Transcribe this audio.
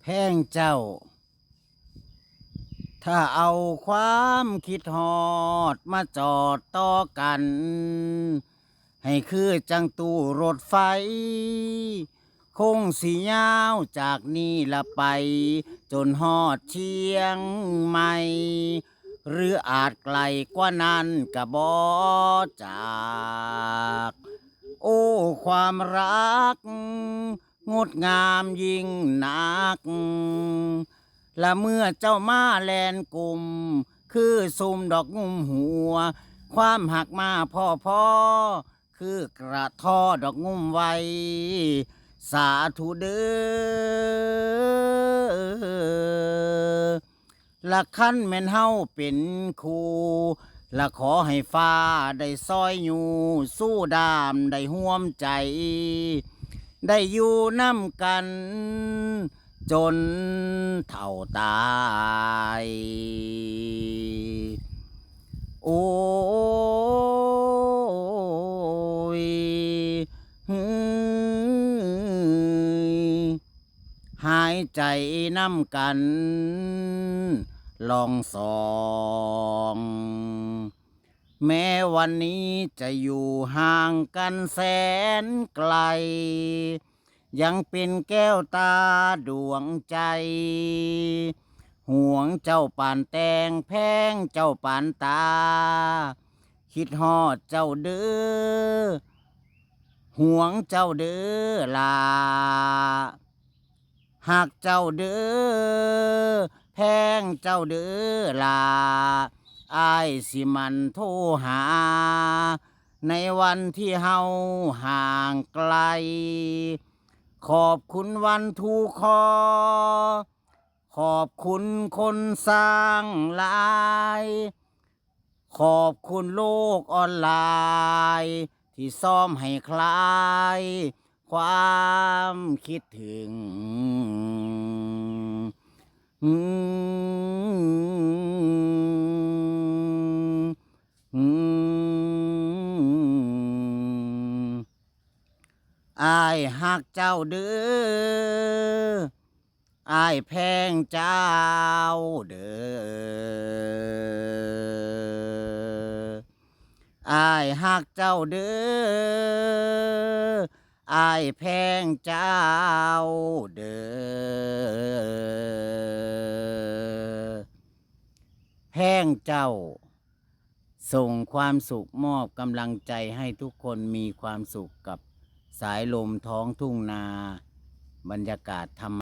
พงเจ้าถ้าเอาความคิดฮอดมาจอดต่อกันให้คือจังตู้รถไฟคงสิยาวจากนี้ละไปจนฮอดเชียงใหม่หรืออาจไกลกว่านั้นก็บ่จากโอ้ความรักงดงามยิ่งนักและเมื่อเจ้ามาแลนกลุ่มคือซุมดอกงุมหัวความหักมาพ่อคือกระท้อดอกงุมไว้สาธุเด้อละคันแม่นเฮาเป็นครูละขอให้ฟ้าได้ซอยอยู่สู้ดามได้ห่วมใจได้อยู่น้ำกันจนเท่าตายโอ้ยหายใจน้ำกันลองสองแม้วันนี้จะอยู่ห่างกันแสนไกลยังเป็นแก้วตาดวงใจห่วงเจ้าปานแตงแพงเจ้าปานตาคิดฮอดเจ้าเด้อห่วงเจ้าเด้อลาหากเจ้าเด้อแพงเจ้าเด้อลาอ้ายสิมันโทรหาในวันที่เฮาห่างไกลขอบคุณวันทูคอขอบคุณคนสร้างไลน์ขอบคุณโลกออนไลน์ที่ซ่อมให้คลายความคิดถึงอ้ายหักเจ้าเด้ออ้ายแพงเจ้าเด้ออ้ายหักเจ้าเด้ออ้ายแพงเจ้าเด้อแพงเจ้าส่งความสุขมอบกำลังใจให้ทุกคนมีความสุขกับสายลมท้องทุ่งนาบรรยากาศธรรม